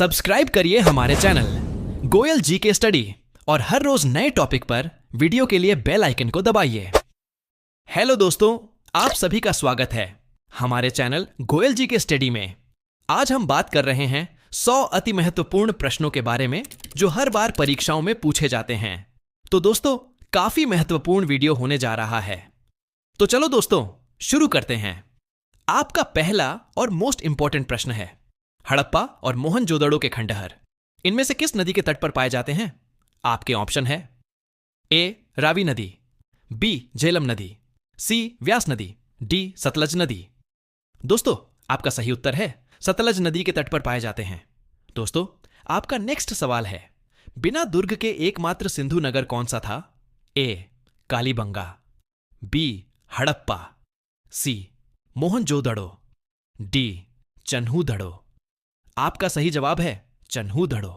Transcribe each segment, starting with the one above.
Subscribe करिए हमारे channel Goyal जी के स्टडी और हर रोज नए टॉपिक पर वीडियो के लिए बेल आइकन को दबाइए। हेलो दोस्तों, आप सभी का स्वागत है हमारे चैनल गोयल जी के स्टडी में। आज हम बात कर रहे हैं 100 अति महत्वपूर्ण प्रश्नों के बारे में जो हर बार परीक्षाओं में पूछे जाते हैं। तो दोस्तों, काफी महत्वपूर्ण वीडियो होने जा रहा है। तो चलो दोस्तों, शुरू करते हैं। आपका पहला और मोस्ट इंपॉर्टेंट प्रश्न है, हड़प्पा और मोहनजोदड़ो के खंडहर इनमें से किस नदी के तट पर पाए जाते हैं? आपके ऑप्शन है ए रावी नदी, बी झेलम नदी, सी व्यास नदी, डी सतलज नदी। दोस्तों, आपका सही उत्तर है सतलज नदी के तट पर पाए जाते हैं। दोस्तों, आपका नेक्स्ट सवाल है, बिना दुर्ग के एकमात्र सिंधु नगर कौन सा था? ए कालीबंगा, बी हड़प्पा, सी मोहनजोदड़ो, डी चन्हूदड़ो। आपका सही जवाब है चन्हूदड़ो।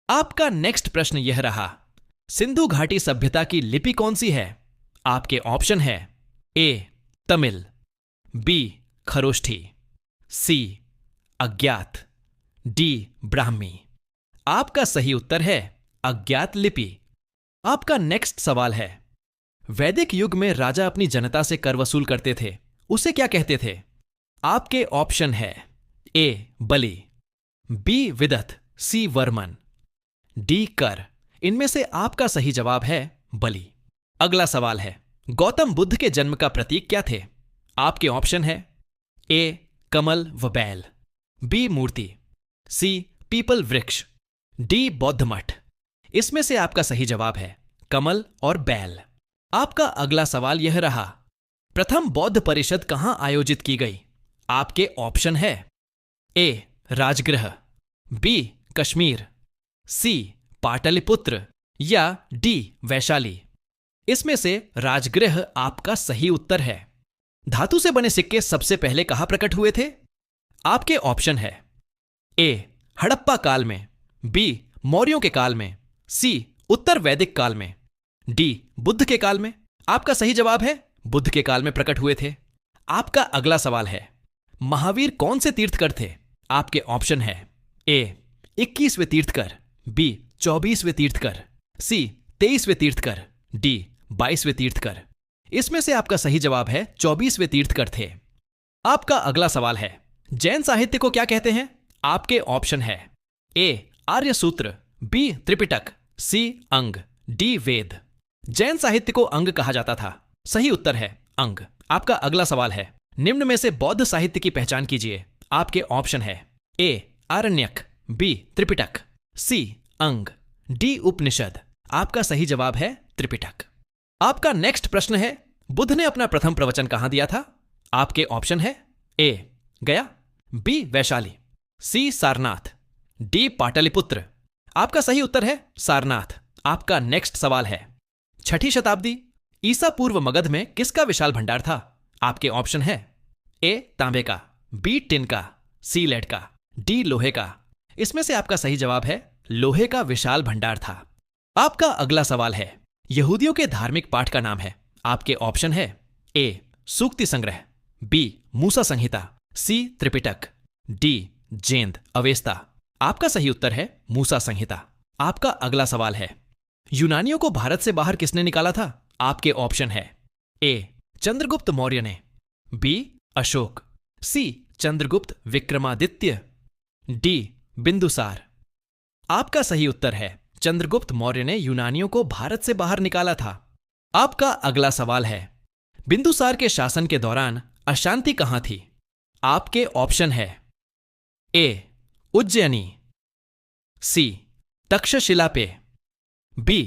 आपका नेक्स्ट प्रश्न यह रहा, सिंधु घाटी सभ्यता की लिपि कौन सी है? आपके ऑप्शन है ए तमिल, बी खरोष्ठी, सी अज्ञात, डी ब्राह्मी। आपका सही उत्तर है अज्ञात लिपि। आपका नेक्स्ट सवाल है, वैदिक युग में राजा अपनी जनता से कर वसूल करते थे, उसे क्या कहते थे? आपके ऑप्शन है ए बलि, बी विदथ, सी वर्मन, डी कर। इनमें से आपका सही जवाब है बलि। अगला सवाल है, गौतम बुद्ध के जन्म का प्रतीक क्या थे? आपके ऑप्शन है ए कमल व बैल, बी मूर्ति, सी पीपल वृक्ष, डी बौद्ध मठ। इसमें से आपका सही जवाब है कमल और बैल। आपका अगला सवाल यह रहा, प्रथम बौद्ध परिषद कहां आयोजित की गई? आपके ऑप्शन है ए राजगृह, बी कश्मीर, सी पाटलिपुत्र या डी वैशाली। इसमें से राजगृह आपका सही उत्तर है। धातु से बने सिक्के सबसे पहले कहां प्रकट हुए थे? आपके ऑप्शन है ए हड़प्पा काल में, बी मौर्यों के काल में, सी उत्तर वैदिक काल में, डी बुद्ध के काल में। आपका सही जवाब है बुद्ध के काल में प्रकट हुए थे। आपका अगला सवाल है, महावीर कौन से तीर्थकर थे? आपके ऑप्शन है ए 21वें तीर्थकर, बी 24वें तीर्थकर, सी 23वें तीर्थकर, डी 22वें तीर्थकर। इसमें से आपका सही जवाब है 24वें तीर्थकर थे। आपका अगला सवाल है, जैन साहित्य को क्या कहते हैं? आपके ऑप्शन है ए आर्य सूत्र, बी त्रिपिटक, सी अंग, डी वेद। जैन साहित्य को अंग कहा जाता था। सही उत्तर है अंग। आपका अगला सवाल है, निम्न में से बौद्ध साहित्य की पहचान कीजिए। आपके ऑप्शन है ए आरण्यक, बी त्रिपिटक, सी अंग, डी उपनिषद। आपका सही जवाब है त्रिपिटक। आपका नेक्स्ट प्रश्न है, बुद्ध ने अपना प्रथम प्रवचन कहां दिया था? आपके ऑप्शन है ए गया, बी वैशाली, सी सारनाथ, डी पाटलिपुत्र। आपका सही उत्तर है सारनाथ। आपका नेक्स्ट सवाल है, 6ठी शताब्दी ईसा पूर्व मगध में किसका विशाल भंडार था? आपके ऑप्शन है ए तांबे का, बी टिन का, सी लेड का, डी लोहे का। इसमें से आपका सही जवाब है लोहे का विशाल भंडार था। आपका अगला सवाल है, यहूदियों के धार्मिक पाठ का नाम है। आपके ऑप्शन है ए सूक्ति संग्रह, बी मूसा संहिता, सी त्रिपिटक, डी जेंद अवेस्ता। आपका सही उत्तर है मूसा संहिता। आपका अगला सवाल है, यूनानियों को भारत से बाहर किसने निकाला था? आपके ऑप्शन है ए चंद्रगुप्त मौर्य ने, बी अशोक, सी चंद्रगुप्त विक्रमादित्य, डी बिंदुसार। आपका सही उत्तर है चंद्रगुप्त मौर्य ने यूनानियों को भारत से बाहर निकाला था। आपका अगला सवाल है, बिंदुसार के शासन के दौरान अशांति कहां थी? आपके ऑप्शन है ए उज्जैनी, सी तक्षशिला पे, बी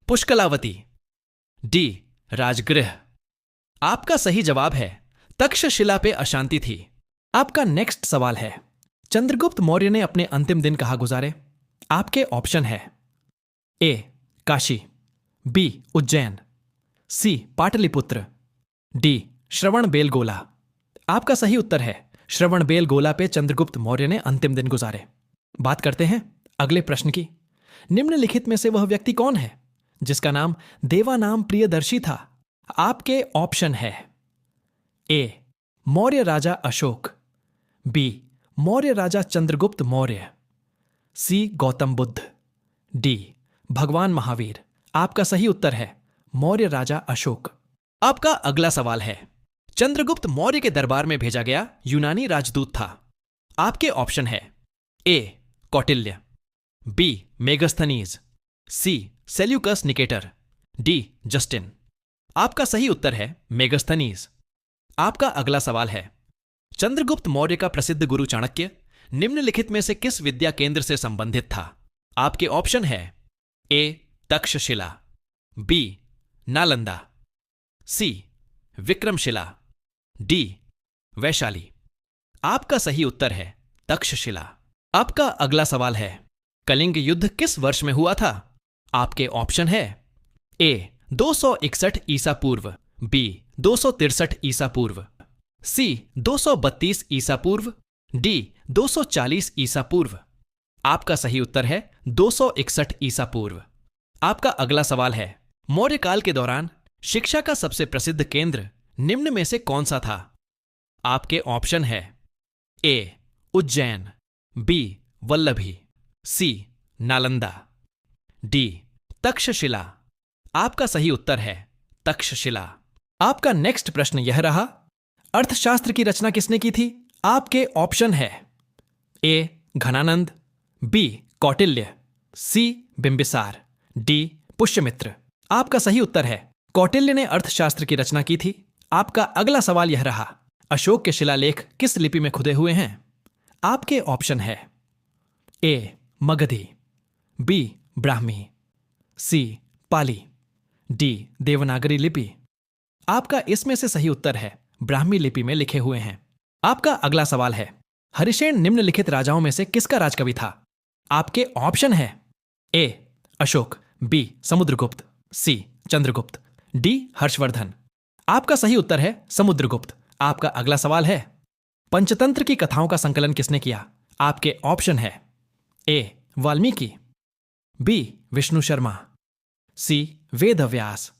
पुष्कलावती, डी राजगृह। आपका सही जवाब है तक्षशिला पे अशांति थी। आपका नेक्स्ट सवाल है, चंद्रगुप्त मौर्य ने अपने अंतिम दिन कहां गुजारे? आपके ऑप्शन है ए काशी, बी उज्जैन, सी पाटलिपुत्र, डी श्रवणबेलगोला। आपका सही उत्तर है श्रवणबेलगोला पे चंद्रगुप्त मौर्य ने अंतिम दिन गुजारे। बात करते हैं अगले प्रश्न की। निम्नलिखित में से वह व्यक्ति कौन है जिसका नाम देवानाम प्रियदर्शी था? आपके ऑप्शन है ए मौर्य राजा अशोक, बी मौर्य राजा चंद्रगुप्त मौर्य, सी गौतम बुद्ध, डी भगवान महावीर। आपका सही उत्तर है मौर्य राजा अशोक। आपका अगला सवाल है, चंद्रगुप्त मौर्य के दरबार में भेजा गया यूनानी राजदूत था। आपके ऑप्शन है ए कौटिल्य, बी मेगस्थनीज, सी सेल्यूकस निकेटर, डी जस्टिन। आपका सही उत्तर है मेगस्थनीज। आपका अगला सवाल है, चंद्रगुप्त मौर्य का प्रसिद्ध गुरु चाणक्य निम्नलिखित में से किस विद्या केंद्र से संबंधित था? आपके ऑप्शन है ए तक्षशिला, बी नालंदा, सी विक्रमशिला, डी वैशाली। आपका सही उत्तर है तक्षशिला। आपका अगला सवाल है, कलिंग युद्ध किस वर्ष में हुआ था? आपके ऑप्शन है ए 261 ईसा पूर्व, बी 263 ईसा पूर्व, सी 232 ईसा पूर्व, डी 240 ईसा पूर्व। आपका सही उत्तर है 261 ईसा पूर्व। आपका अगला सवाल है, मौर्य काल के दौरान शिक्षा का सबसे प्रसिद्ध केंद्र निम्न में से कौन सा था? आपके ऑप्शन है ए उज्जैन, बी वल्लभी, सी नालंदा, डी तक्षशिला। आपका सही उत्तर है तक्षशिला। आपका नेक्स्ट प्रश्न यह रहा, अर्थशास्त्र की रचना किसने की थी? आपके ऑप्शन है ए घनानंद, बी कौटिल्य, सी बिंबिसार, डी पुष्यमित्र। आपका सही उत्तर है कौटिल्य ने अर्थशास्त्र की रचना की थी। आपका अगला सवाल यह रहा, अशोक के शिलालेख किस लिपि में खुदे हुए हैं? आपके ऑप्शन है ए मगधी, बी ब्राह्मी, सी पाली, डी देवनागरी लिपि। आपका इसमें से सही उत्तर है ब्राह्मी लिपि में लिखे हुए हैं। आपका अगला सवाल है, हरिशेन निम्नलिखित राजाओं में से किसका राजकवि था? आपके ऑप्शन है ए अशोक, बी समुद्रगुप्त, सी चंद्रगुप्त, डी हर्षवर्धन। आपका सही उत्तर है समुद्रगुप्त। आपका अगला सवाल है, पंचतंत्र की कथाओं का संकलन किसने किया? आपके ऑप्शन है ए वाल्मीकि, बी विष्णु शर्मा, सी वेदव्यास,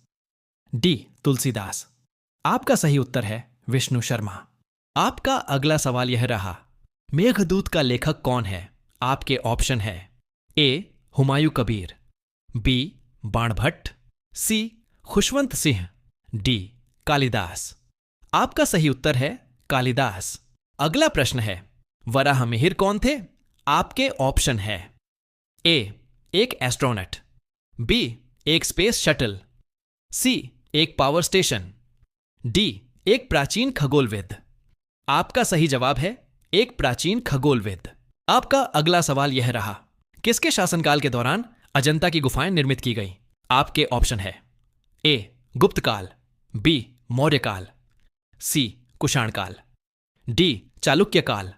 डी तुलसीदास। आपका सही उत्तर है विष्णु शर्मा। आपका अगला सवाल यह रहा, मेघदूत का लेखक कौन है? आपके ऑप्शन है ए हुमायूं कबीर, बी बाणभट्ट, सी खुशवंत सिंह, डी कालिदास। आपका सही उत्तर है कालिदास। अगला प्रश्न है, वराहमिहिर कौन थे? आपके ऑप्शन है ए एक एस्ट्रोनॉट, बी एक स्पेस शटल, सी एक पावर स्टेशन, डी एक प्राचीन खगोलविद। आपका सही जवाब है एक प्राचीन खगोलविद। आपका अगला सवाल यह रहा, किसके शासनकाल के दौरान अजंता की गुफाएं निर्मित की गई? आपके ऑप्शन है ए गुप्त काल, बी मौर्य काल, सी कुषाण काल, डी चालुक्य काल।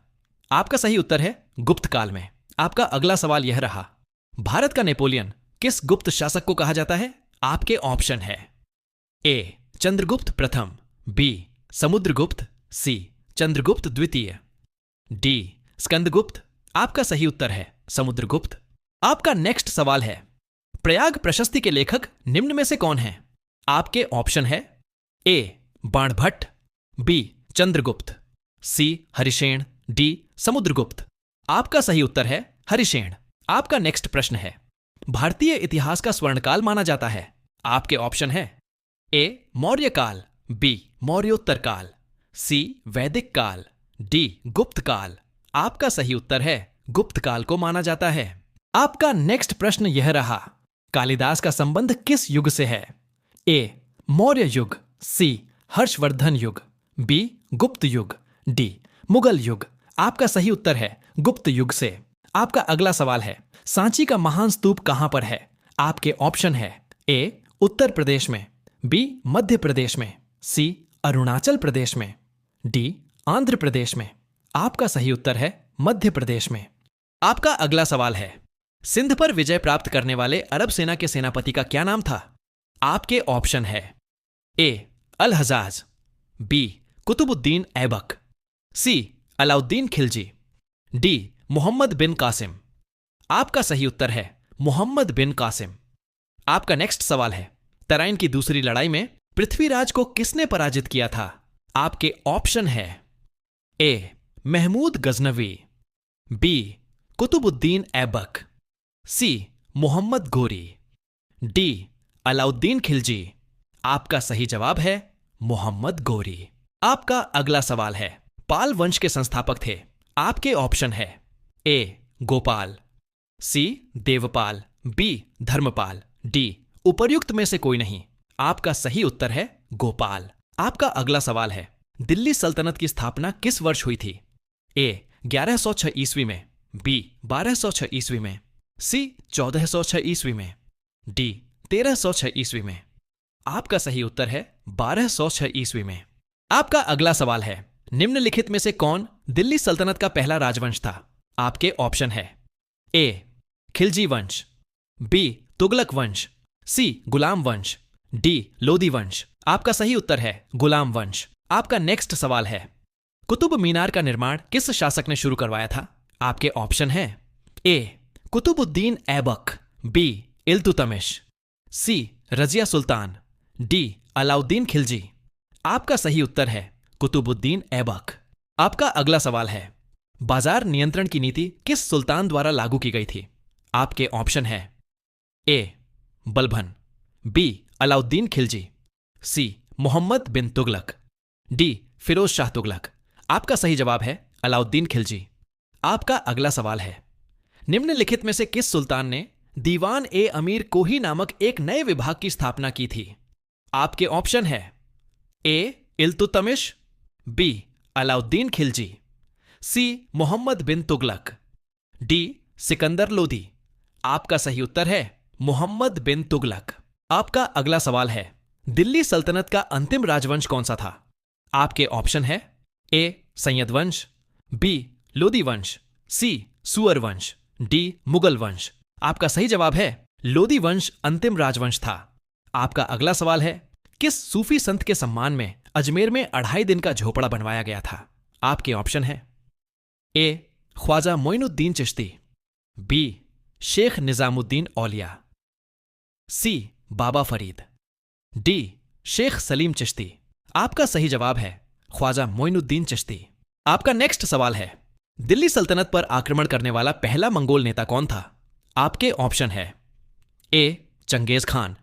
आपका सही उत्तर है गुप्त काल में। आपका अगला सवाल यह रहा, भारत का नेपोलियन किस गुप्त शासक को कहा जाता है? आपके ऑप्शन है ए चंद्रगुप्त प्रथम, बी समुद्रगुप्त, सी चंद्रगुप्त द्वितीय, डी स्कंदगुप्त। आपका सही उत्तर है समुद्रगुप्त। आपका नेक्स्ट सवाल है, प्रयाग प्रशस्ति के लेखक निम्न में से कौन हैं? आपके ऑप्शन है ए बाणभट्ट, बी चंद्रगुप्त, सी हरिशेन, डी समुद्रगुप्त। आपका सही उत्तर है हरिशेन। आपका नेक्स्ट प्रश्न है, भारतीय इतिहास का स्वर्णकाल माना जाता है। आपके ऑप्शन है ए मौर्य काल, बी मौर्योत्तर काल, सी वैदिक काल, डी गुप्त काल। आपका सही उत्तर है गुप्त काल को माना जाता है। आपका नेक्स्ट प्रश्न यह रहा, कालिदास का संबंध किस युग से है? ए मौर्य युग, सी हर्षवर्धन युग, बी गुप्त युग, डी मुगल युग। आपका सही उत्तर है गुप्त युग से। आपका अगला सवाल है, सांची का महान स्तूप कहां पर है? आपके ऑप्शन है ए उत्तर प्रदेश में, बी मध्य प्रदेश में, सी अरुणाचल प्रदेश में, डी आंध्र प्रदेश में। आपका सही उत्तर है मध्य प्रदेश में। आपका अगला सवाल है, सिंध पर विजय प्राप्त करने वाले अरब सेना के सेनापति का क्या नाम था? आपके ऑप्शन है ए अल हजाज, बी कुतुबुद्दीन ऐबक, सी अलाउद्दीन खिलजी, डी मोहम्मद बिन कासिम। आपका सही उत्तर है मोहम्मद बिन कासिम। आपका नेक्स्ट सवाल है, तराइन की दूसरी लड़ाई में पृथ्वीराज को किसने पराजित किया था? आपके ऑप्शन है ए महमूद गजनवी, बी कुतुबुद्दीन ऐबक, सी मोहम्मद घोरी, डी अलाउद्दीन खिलजी। आपका सही जवाब है मोहम्मद घोरी। आपका अगला सवाल है, पाल वंश के संस्थापक थे। आपके ऑप्शन है ए गोपाल, सी देवपाल, बी धर्मपाल, डी उपर्युक्त में से कोई नहीं। आपका सही उत्तर है गोपाल। आपका अगला सवाल है, दिल्ली सल्तनत की स्थापना किस वर्ष हुई थी? ए 1106 ईस्वी में, बी 1206 ईस्वी में, सी 1406 ईस्वी में, डी 1306 ईस्वी में। आपका सही उत्तर है 1206 ईस्वी में। आपका अगला सवाल है, निम्नलिखित में से कौन दिल्ली सल्तनत का पहला राजवंश था? आपके ऑप्शन है ए खिलजी वंश, बी तुगलक वंश, सी गुलाम वंश, डी लोदी वंश। आपका सही उत्तर है गुलाम वंश। आपका नेक्स्ट सवाल है, कुतुब मीनार का निर्माण किस शासक ने शुरू करवाया था? आपके ऑप्शन है ए कुतुबुद्दीन ऐबक, बी इल्तुतमिश, सी रजिया सुल्तान, डी अलाउद्दीन खिलजी। आपका सही उत्तर है कुतुबुद्दीन ऐबक। आपका अगला सवाल है, बाजार नियंत्रण की नीति किस सुल्तान द्वारा लागू की गई थी? आपके ऑप्शन है ए बलबन, बी अलाउद्दीन खिलजी, सी मोहम्मद बिन तुगलक, डी फिरोज शाह तुगलक। आपका सही जवाब है अलाउद्दीन खिलजी। आपका अगला सवाल है, निम्नलिखित में से किस सुल्तान ने दीवान ए अमीर कोही नामक एक नए विभाग की स्थापना की थी? आपके ऑप्शन है ए इल्तुतमिश, बी अलाउद्दीन खिलजी, सी मोहम्मद बिन तुगलक, डी सिकंदर लोदी। आपका सही उत्तर है मोहम्मद बिन तुगलक। आपका अगला सवाल है, दिल्ली सल्तनत का अंतिम राजवंश कौन सा था? आपके ऑप्शन है ए सैयद वंश, बी लोदी वंश, सी सुअर वंश, डी मुगल वंश। आपका सही जवाब है लोदी वंश अंतिम राजवंश था। आपका अगला सवाल है, किस सूफी संत के सम्मान में अजमेर में 2.5 दिन का झोपड़ा बनवाया गया था? आपके ऑप्शन है ए ख्वाजा मोइनुद्दीन चिश्ती, बी शेख निजामुद्दीन औलिया, सी बाबा फरीद, डी शेख सलीम चिश्ती। आपका सही जवाब है ख्वाजा मोइनुद्दीन चिश्ती। आपका नेक्स्ट सवाल है, दिल्ली सल्तनत पर आक्रमण करने वाला पहला मंगोल नेता कौन था? आपके ऑप्शन है A Changez Khan,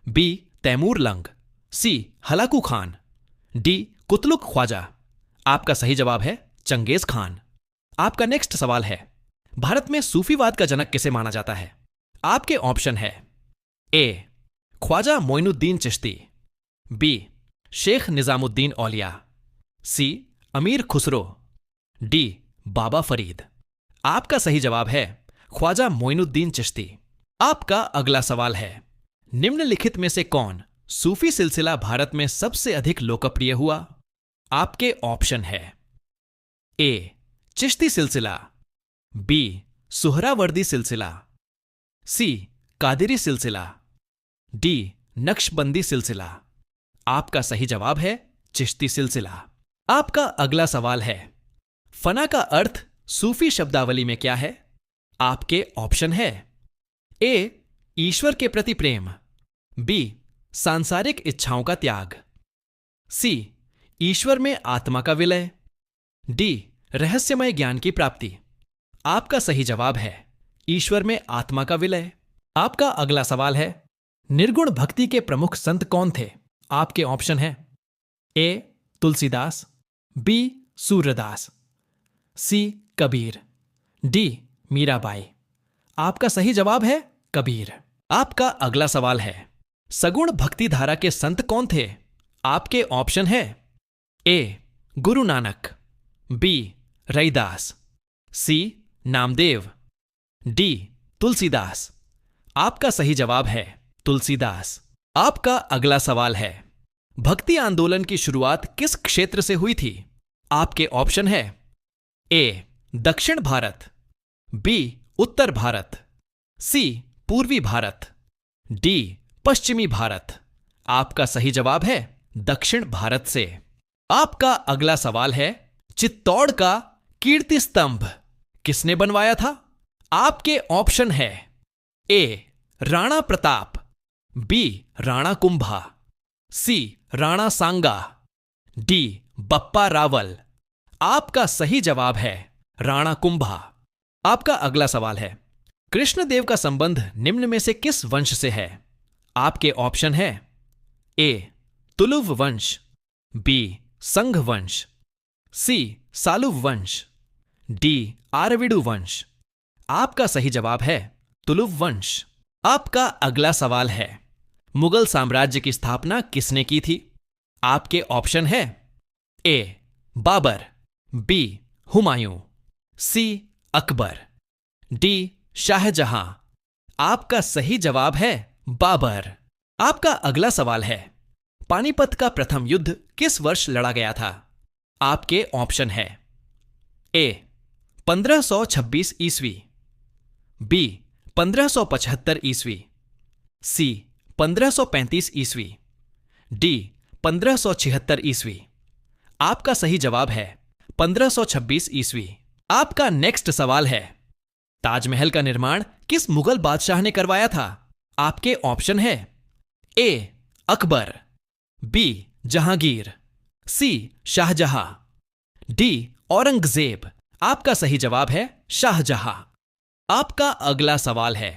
B Taimur Lang, C Halaku Khan, D Qutlugh Khwaja. आपका सही जवाब है चंगेज खान। आपका नेक्स्ट सवाल है, भारत में सूफीवाद का जनक किसे माना जाता है? आपके ऑप्शन है ए ख्वाजा मोइनुद्दीन चिश्ती, बी शेख निजामुद्दीन औलिया, सी अमीर खुसरो, डी बाबा फरीद। आपका सही जवाब है ख्वाजा मोइनुद्दीन चिश्ती। आपका अगला सवाल है, निम्नलिखित में से कौन सूफी सिलसिला भारत में सबसे अधिक लोकप्रिय हुआ? आपके ऑप्शन है ए चिश्ती सिलसिला, बी सुहरावर्दी सिलसिला, सी कादिरी सिलसिला, डी नक्शबंदी सिलसिला। आपका सही जवाब है चिश्ती सिलसिला। आपका अगला सवाल है, फना का अर्थ सूफी शब्दावली में क्या है? आपके ऑप्शन है ए ईश्वर के प्रति प्रेम, बी सांसारिक इच्छाओं का त्याग, सी ईश्वर में आत्मा का विलय, डी रहस्यमय ज्ञान की प्राप्ति। आपका सही जवाब है ईश्वर में आत्मा का विलय। आपका अगला सवाल है, निर्गुण भक्ति के प्रमुख संत कौन थे? आपके ऑप्शन है ए तुलसीदास, बी सूरदास, सी कबीर, डी मीराबाई। आपका सही जवाब है कबीर। आपका अगला सवाल है, सगुण भक्ति धारा के संत कौन थे? आपके ऑप्शन है ए गुरु नानक, बी रैदास, सी नामदेव, डी तुलसीदास। आपका सही जवाब है तुलसीदास। आपका अगला सवाल है, भक्ति आंदोलन की शुरुआत किस क्षेत्र से हुई थी? आपके ऑप्शन है ए दक्षिण भारत, बी उत्तर भारत, सी पूर्वी भारत, डी पश्चिमी भारत। आपका सही जवाब है दक्षिण भारत से। आपका अगला सवाल है, चित्तौड़ का कीर्ति स्तंभ किसने बनवाया था? आपके ऑप्शन है ए राणा प्रताप, बी राणा कुंभा, सी राणा सांगा, डी बप्पा रावल। आपका सही जवाब है राणा कुंभा। आपका अगला सवाल है, कृष्णदेव का संबंध निम्न में से किस वंश से है? आपके ऑप्शन है ए तुलुव वंश, बी संघ वंश, सी सालुव वंश, डी आरविडु वंश। आपका सही जवाब है तुलुव वंश। आपका अगला सवाल है, मुगल साम्राज्य की स्थापना किसने की थी? आपके ऑप्शन है ए बाबर, बी हुमायूं, सी अकबर, डी शाहजहां। आपका सही जवाब है बाबर। आपका अगला सवाल है, पानीपत का प्रथम युद्ध किस वर्ष लड़ा गया था? आपके ऑप्शन है ए 1526 ईस्वी, बी 1575 ईस्वी, सी 1535 ईस्वी, डी 1576 ईस्वी। आपका सही जवाब है 1526 ईस्वी। आपका नेक्स्ट सवाल है, ताजमहल का निर्माण किस मुगल बादशाह ने करवाया था? आपके ऑप्शन है ए अकबर, बी जहांगीर, सी शाहजहां, डी औरंगजेब। आपका सही जवाब है शाहजहां। आपका अगला सवाल है,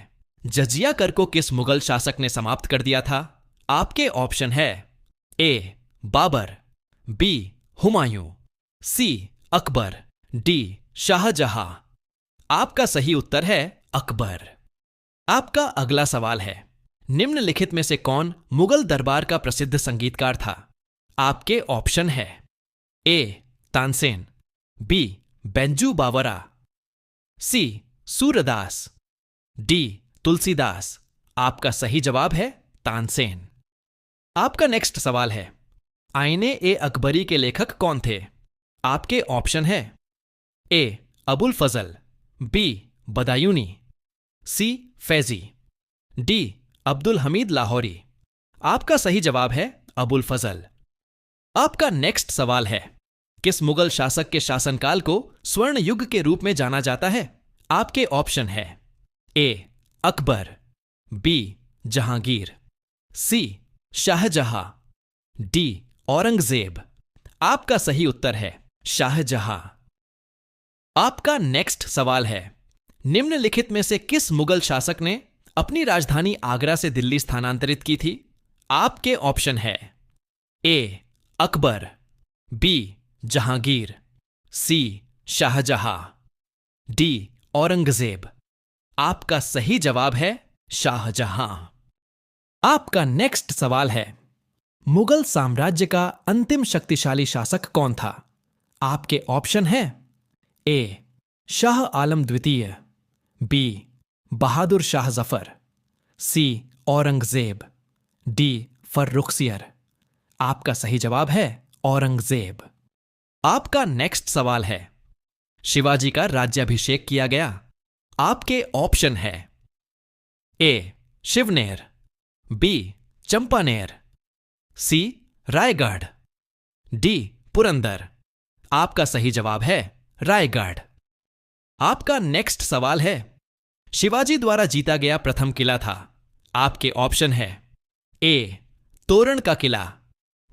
जजिया कर को किस मुगल शासक ने समाप्त कर दिया था? आपके ऑप्शन है ए बाबर, बी हुमायूं, सी अकबर, डी शाहजहां। आपका सही उत्तर है अकबर। आपका अगला सवाल है, निम्नलिखित में से कौन मुगल दरबार का प्रसिद्ध संगीतकार था? आपके ऑप्शन है ए तानसेन, बी बेंजू बावरा, सी सूरदास, डी तुलसीदास। आपका सही जवाब है तानसेन। आपका नेक्स्ट सवाल है, आईने ए अकबरी के लेखक कौन थे? आपके ऑप्शन है ए अबुल फजल, बी बदायूनी, सी फैजी, डी अब्दुल हमीद लाहौरी। आपका सही जवाब है अबुल फजल। आपका नेक्स्ट सवाल है, किस मुगल शासक के शासनकाल को स्वर्ण युग के रूप में जाना जाता है? आपके ऑप्शन है ए अकबर, बी जहांगीर, सी शाहजहां, डी औरंगजेब। आपका सही उत्तर है शाहजहां। आपका नेक्स्ट सवाल है, निम्नलिखित में से किस मुगल शासक ने अपनी राजधानी आगरा से दिल्ली स्थानांतरित की थी? आपके ऑप्शन है ए अकबर, बी जहांगीर, सी शाहजहां, डी औरंगजेब। आपका सही जवाब है शाहजहां। आपका नेक्स्ट सवाल है, मुगल साम्राज्य का अंतिम शक्तिशाली शासक कौन था? आपके ऑप्शन है ए शाह आलम द्वितीय, बी बहादुर शाह जफर, सी औरंगजेब, डी फर्रुखसियर। आपका सही जवाब है औरंगजेब। आपका नेक्स्ट सवाल है, शिवाजी का राज्याभिषेक किया गया। आपके ऑप्शन है ए शिवनेर, बी चंपानेर, सी रायगढ़, डी पुरंदर। आपका सही जवाब है रायगढ़। आपका नेक्स्ट सवाल है, शिवाजी द्वारा जीता गया प्रथम किला था। आपके ऑप्शन है ए तोरण का किला,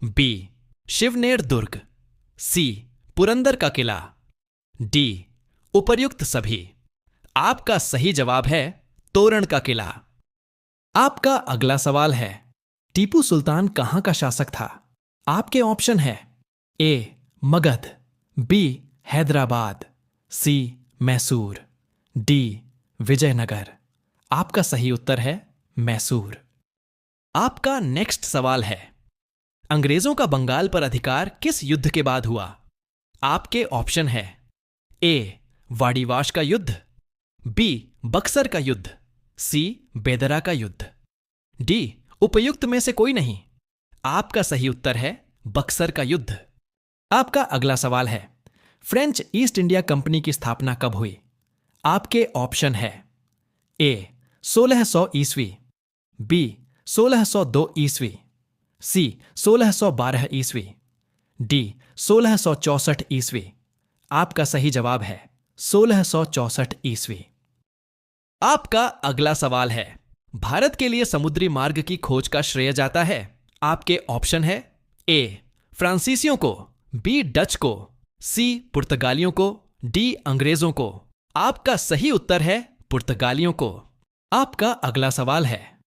बी शिवनेर दुर्ग, सी पुरंदर का किला, डी उपर्युक्त सभी। आपका सही जवाब है तोरण का किला। आपका अगला सवाल है, टीपू सुल्तान कहां का शासक था? आपके ऑप्शन है ए मगध, बी हैदराबाद, सी मैसूर, डी विजयनगर। आपका सही उत्तर है मैसूर। आपका नेक्स्ट सवाल है, अंग्रेजों का बंगाल पर अधिकार किस युद्ध के बाद हुआ? आपके ऑप्शन है ए वाड़ीवाश का युद्ध, बी बक्सर का युद्ध, सी बेदरा का युद्ध, डी उपयुक्त में से कोई नहीं। आपका सही उत्तर है बक्सर का युद्ध। आपका अगला सवाल है, फ्रेंच ईस्ट इंडिया कंपनी की स्थापना कब हुई? आपके ऑप्शन है ए 1600 ईस्वी, बी 1602 ईस्वी, सी 1612 ईस्वी, डी 1664 ईस्वी। आपका सही जवाब है 1664 ईस्वी। आपका अगला सवाल है, भारत के लिए समुद्री मार्ग की खोज का श्रेय जाता है। आपके ऑप्शन है ए फ्रांसीसियों को, बी डच को, सी पुर्तगालियों को, डी अंग्रेजों को। आपका सही उत्तर है पुर्तगालियों को। आपका अगला सवाल है,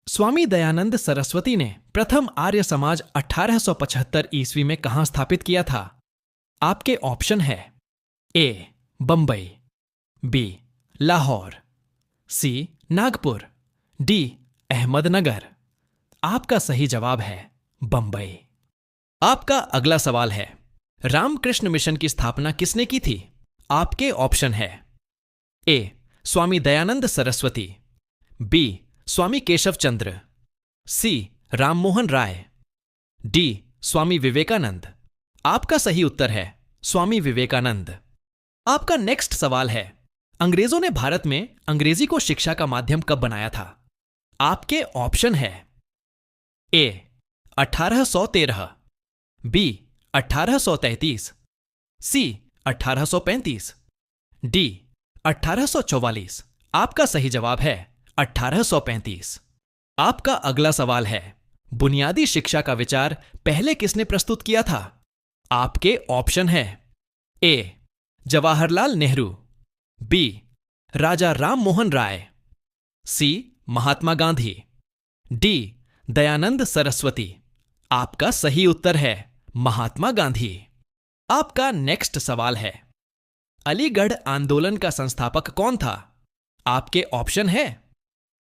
स्वामी दयानंद सरस्वती ने प्रथम आर्य समाज 1875 ईस्वी में कहां स्थापित किया था? आपके ऑप्शन है ए बंबई, बी लाहौर, सी नागपुर, डी अहमदनगर। आपका सही जवाब है बंबई। आपका अगला सवाल है, रामकृष्ण मिशन की स्थापना किसने की थी? आपके ऑप्शन है ए स्वामी दयानंद सरस्वती, बी स्वामी केशव चंद्र, सी राममोहन राय, डी स्वामी विवेकानंद। आपका सही उत्तर है स्वामी विवेकानंद। आपका नेक्स्ट सवाल है, अंग्रेजों ने भारत में अंग्रेजी को शिक्षा का माध्यम कब बनाया था? आपके ऑप्शन है ए 1813, बी 1833, सी 1835, डी 1844। आपका सही जवाब है 1835। आपका अगला सवाल है, बुनियादी शिक्षा का विचार पहले किसने प्रस्तुत किया था? आपके ऑप्शन है ए जवाहरलाल नेहरू, बी राजा राम मोहन राय, सी महात्मा गांधी, डी दयानंद सरस्वती। आपका सही उत्तर है महात्मा गांधी। आपका नेक्स्ट सवाल है, अलीगढ़ आंदोलन का संस्थापक कौन था? आपके ऑप्शन है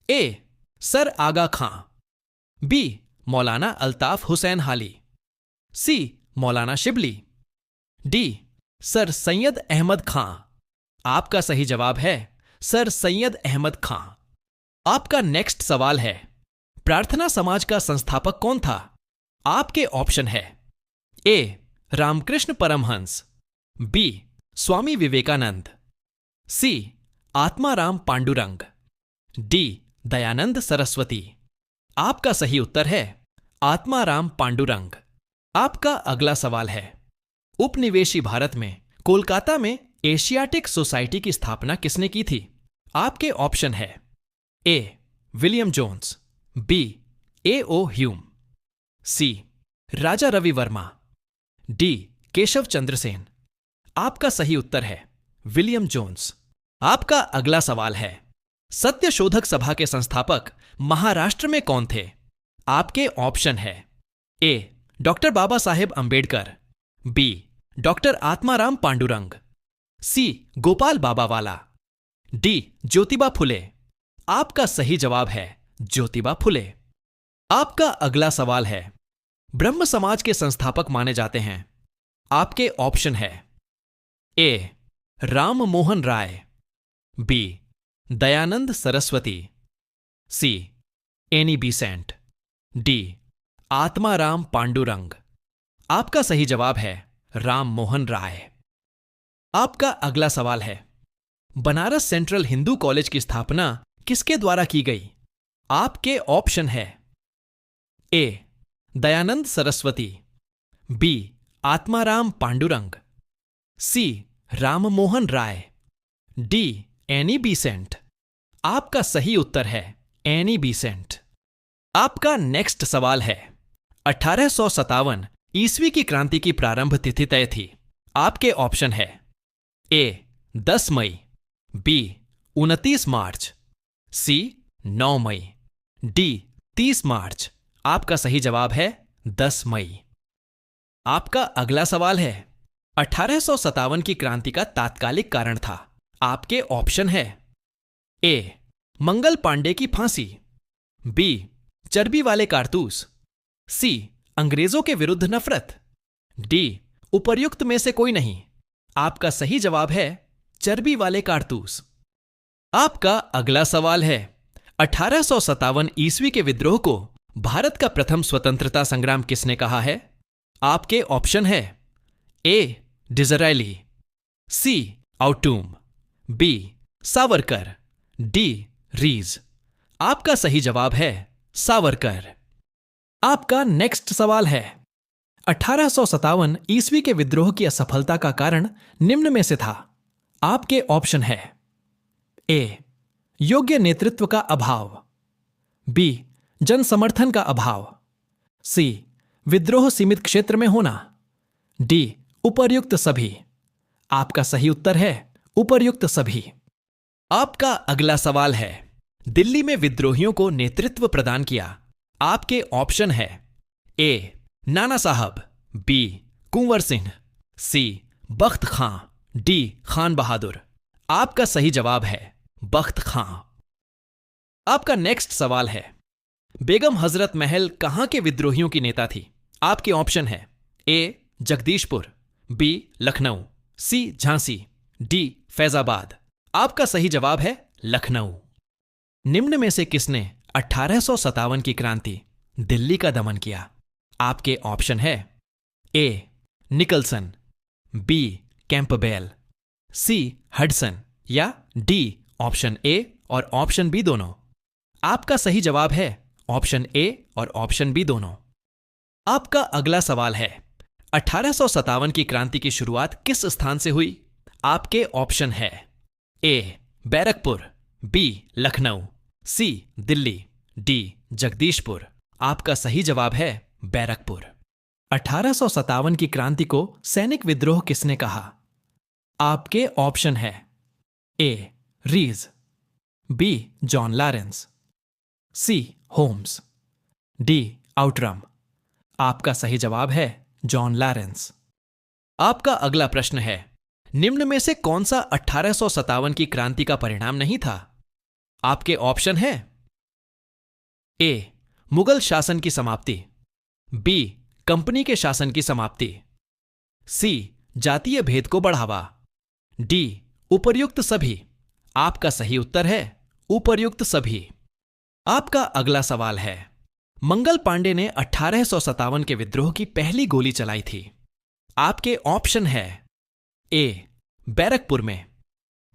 ए सर आगा खां, बी मौलाना अल्ताफ हुसैन हाली, सी मौलाना शिबली, डी सर सैयद अहमद खां। आपका सही जवाब है सर सैयद अहमद खां। आपका नेक्स्ट सवाल है, प्रार्थना समाज का संस्थापक कौन था? आपके ऑप्शन है ए रामकृष्ण परमहंस, बी स्वामी विवेकानंद, सी आत्माराम पांडुरंग, डी दयानंद सरस्वती। आपका सही उत्तर है आत्माराम पांडुरंग। आपका अगला सवाल है, उपनिवेशी भारत में कोलकाता में एशियाटिक सोसाइटी की स्थापना किसने की थी? आपके ऑप्शन है A William Jones, B A O. Hume, C Raja Ravi Varma, D Keshav Chandra Sen. आपका सही उत्तर है विलियम जोन्स। आपका अगला सवाल है, सत्यशोधक सभा के संस्थापक महाराष्ट्र में कौन थे? आपके ऑप्शन है A doctor Baba Saheb Ambedkar, B doctor Atmaram Pandurang, C Gopal बाबावाला, D Jyotiba Phule. आपका सही जवाब है ज्योतिबा फुले। आपका अगला सवाल है, ब्रह्म समाज के संस्थापक माने जाते हैं। आपके ऑप्शन है A Ram Mohan Roy, B Dayanand Saraswati, C Annie Besant, D Atmaram Pandurang. आपका सही जवाब है राम मोहन राय। आपका अगला सवाल है, बनारस सेंट्रल हिंदू कॉलेज की स्थापना किसके द्वारा की गई? आपके ऑप्शन है ए दयानंद सरस्वती, बी आत्माराम पांडुरंग, सी Rammohan Roy, D Annie Besant. आपका सही उत्तर है एनी बेसेंट। आपका नेक्स्ट सवाल है, 1857 ईस्वी की क्रांति की प्रारंभ तिथि तय थी। आपके ऑप्शन है ए 10 मई, बी 29 मार्च, सी 9 मई, डी 30 मार्च। आपका सही जवाब है 10 मई। आपका अगला सवाल है, 1857 की क्रांति का तात्कालिक कारण था। आपके ऑप्शन है ए मंगल पांडे की फांसी, बी चर्बी वाले कारतूस, सी अंग्रेजों के विरुद्ध नफरत, डी उपर्युक्त में से कोई नहीं। आपका सही जवाब है चर्बी वाले कारतूस। आपका अगला सवाल है, 1857 ईस्वी के विद्रोह को भारत का प्रथम स्वतंत्रता संग्राम किसने कहा है? आपके ऑप्शन है ए डिज़रायली, सी आउटूम, बी सावरकर, डी रीज। आपका सही जवाब है सावरकर। आपका नेक्स्ट सवाल है, 1857 ईस्वी के विद्रोह की असफलता का कारण निम्न में से था। आपके ऑप्शन है ए योग्य नेतृत्व का अभाव, बी जन समर्थन का अभाव, सी विद्रोह सीमित क्षेत्र में होना, डी उपर्युक्त सभी। आपका सही उत्तर है उपर्युक्त सभी। आपका अगला सवाल है, दिल्ली में विद्रोहियों को नेतृत्व प्रदान किया। आपके ऑप्शन है ए नाना साहब, बी कुंवर सिंह, सी बख्त खां, डी खान बहादुर। आपका सही जवाब है बख्त खां। आपका नेक्स्ट सवाल है, बेगम हजरत महल कहां के विद्रोहियों की नेता थी। आपके ऑप्शन है ए जगदीशपुर, बी लखनऊ, सी झांसी, डी फैजाबाद। आपका सही जवाब है लखनऊ। निम्न में से किसने 1857 की क्रांति दिल्ली का दमन किया। आपके ऑप्शन है ए निकलसन, बी कैंपबेल, सी हडसन या डी ऑप्शन ए और ऑप्शन बी दोनों। आपका सही जवाब है ऑप्शन ए और ऑप्शन बी दोनों। आपका अगला सवाल है, 1857 की क्रांति की शुरुआत किस स्थान से हुई। आपके ऑप्शन है ए बैरकपुर, बी लखनऊ, सी दिल्ली, डी जगदीशपुर। आपका सही जवाब है बैरकपुर। 1857 की क्रांति को सैनिक विद्रोह किसने कहा। आपके ऑप्शन है ए रीज, बी जॉन लॉरेंस, सी होम्स, डी आउटरम। आपका सही जवाब है जॉन लॉरेंस। आपका अगला प्रश्न है, निम्न में से कौन सा 1857 की क्रांति का परिणाम नहीं था। आपके ऑप्शन है ए मुगल शासन की समाप्ति, बी कंपनी के शासन की समाप्ति, सी जातीय भेद को बढ़ावा, डी उपर्युक्त सभी। आपका सही उत्तर है उपर्युक्त सभी। आपका अगला सवाल है, मंगल पांडे ने 1857 के विद्रोह की पहली गोली चलाई थी। आपके ऑप्शन है ए बैरकपुर में,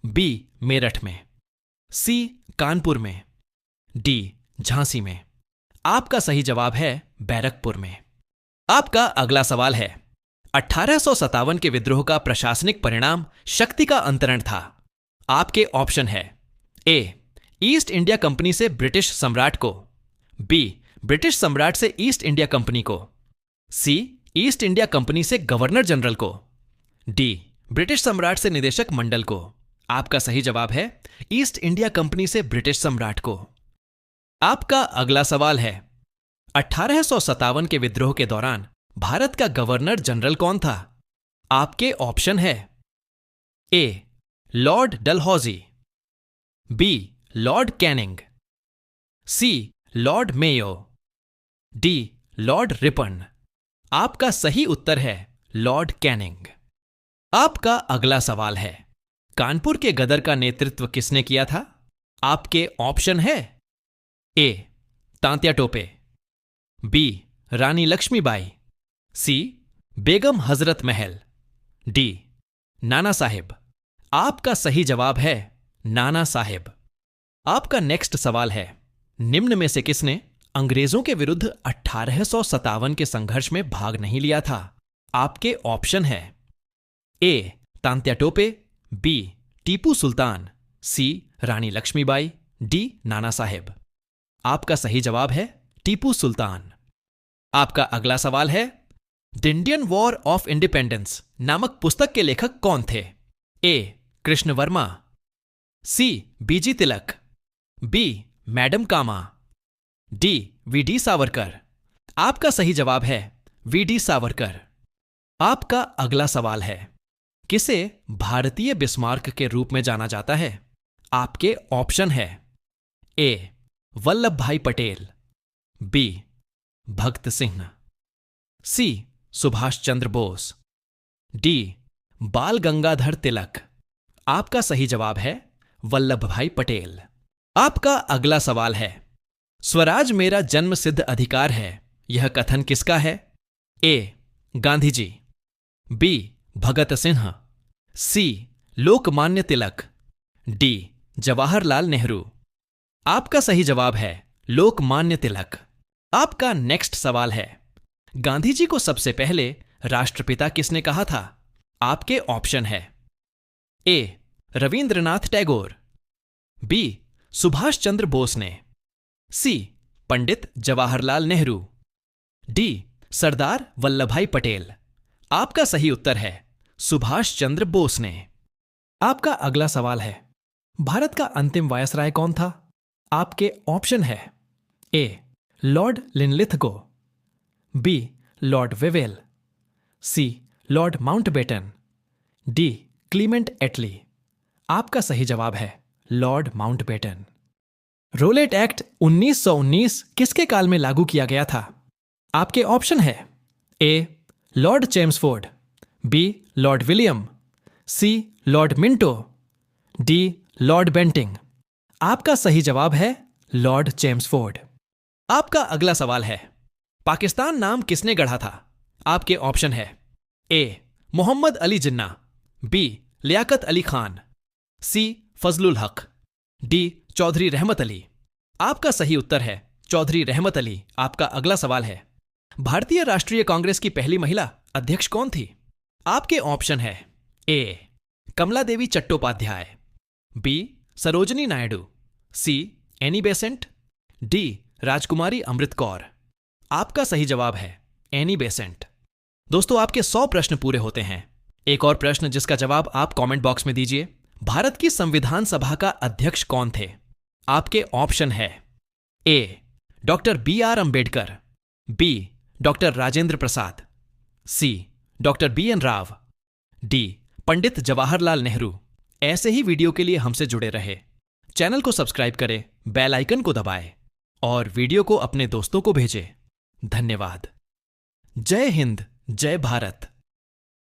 बी मेरठ में, सी कानपुर में, डी झांसी में। आपका सही जवाब है बैरकपुर में। आपका अगला सवाल है, 1857 के विद्रोह का प्रशासनिक परिणाम शक्ति का अंतरण था। आपके ऑप्शन है ए ईस्ट इंडिया कंपनी से ब्रिटिश सम्राट को, बी ब्रिटिश सम्राट से ईस्ट इंडिया कंपनी को, सी ईस्ट इंडिया कंपनी से गवर्नर जनरल को, डी ब्रिटिश सम्राट से निदेशक मंडल को। आपका सही जवाब है ईस्ट इंडिया कंपनी से ब्रिटिश सम्राट को। आपका अगला सवाल है, 1857 के विद्रोह के दौरान भारत का गवर्नर जनरल कौन था। आपके ऑप्शन है A Lord Dalhousie, B Lord Canning, C Lord Mayo, D Lord Ripon. आपका सही उत्तर है लॉर्ड कैनिंग। आपका अगला सवाल है, कानपुर के गदर का नेतृत्व किसने किया था। आपके ऑप्शन है ए तांत्या टोपे, बी रानी लक्ष्मीबाई, सी बेगम हजरत महल, डी नाना साहेब। आपका सही जवाब है नाना साहेब। आपका नेक्स्ट सवाल है, निम्न में से किसने अंग्रेजों के विरुद्ध 1857 के संघर्ष में भाग नहीं लिया था। आपके ऑप्शन है ए तांत्या टोपे, बी टीपू सुल्तान, सी रानी लक्ष्मीबाई, डी नाना साहेब। आपका सही जवाब है टीपू सुल्तान। आपका अगला सवाल है, the Indian war of independence नामक पुस्तक के लेखक कौन थे। ए कृष्ण वर्मा, सी बीजी तिलक, बी मैडम कामा, डी वी.डी. सावरकर। आपका सही जवाब है वी.डी. सावरकर। आपका अगला सवाल है, किसे भारतीय बिस्मार्क के रूप में जाना जाता है। आपके ऑप्शन है ए वल्लभ भाई पटेल, बी भगत सिंह, सी सुभाष चंद्र बोस, डी बाल गंगाधर तिलक। आपका सही जवाब है वल्लभ भाई पटेल। आपका अगला सवाल है, स्वराज मेरा जन्म सिद्ध अधिकार है, यह कथन किसका है। ए गांधी जी, बी भगत सिंह, सी लोकमान्य तिलक, डी जवाहरलाल नेहरू। आपका सही जवाब है लोकमान्य तिलक। आपका नेक्स्ट सवाल है, गांधी जी को सबसे पहले राष्ट्रपिता किसने कहा था। आपके ऑप्शन है ए रविंद्रनाथ टैगोर, बी सुभाष चंद्र बोस ने, सी पंडित जवाहरलाल नेहरू, डी सरदार वल्लभ भाई पटेल। आपका सही उत्तर है सुभाष चंद्र बोस ने। आपका अगला सवाल है, भारत का अंतिम वायसराय कौन था? आपके ऑप्शन है A Lord Linlithgow, B Lord Wavell, C Lord Mountbatten, D Clement Attlee. आपका सही जवाब है लॉर्ड माउंटबेटन। रोलेट एक्ट 1919 किसके काल में लागू किया गया था? आपके ऑप्शन है A Lord Chelmsford, B Lord William, C Lord Minto, D Lord Bentinck. आपका सही जवाब है लॉर्ड चेम्सफोर्ड। आपका अगला सवाल है, पाकिस्तान नाम किसने गढ़ा था? आपके ऑप्शन है ए मोहम्मद अली जिन्ना, बी लियाकत अली खान, सी फजलुल हक, डी चौधरी रहमत अली। आपका सही उत्तर है चौधरी रहमत अली। आपका अगला सवाल है, भारतीय राष्ट्रीय कांग्रेस की पहली महिला अध्यक्ष कौन थी? आपके ऑप्शन है A Kamala Devi Chattopadhyay, B Sarojini Naidu, C Annie Besant, D Rajkumari Amrit Kaur. आपका सही जवाब है एनी बेसेंट। दोस्तों, आपके 100 प्रश्न पूरे होते हैं। एक और प्रश्न जिसका जवाब आप कमेंट बॉक्स में दीजिए। भारत की संविधान सभा का अध्यक्ष कौन थे? आपके ऑप्शन है A doctor BR Ambedkar, B doctor Rajendra Prasad, C doctor BN Rao, D Pandit Jawaharlal Nehru. ऐसे ही वीडियो के लिए हमसे जुड़े रहे। चैनल को सब्सक्राइब करें, बेल आइकन को दबाएं और वीडियो को अपने दोस्तों को भेजें। धन्यवाद। जय हिंद, जय भारत।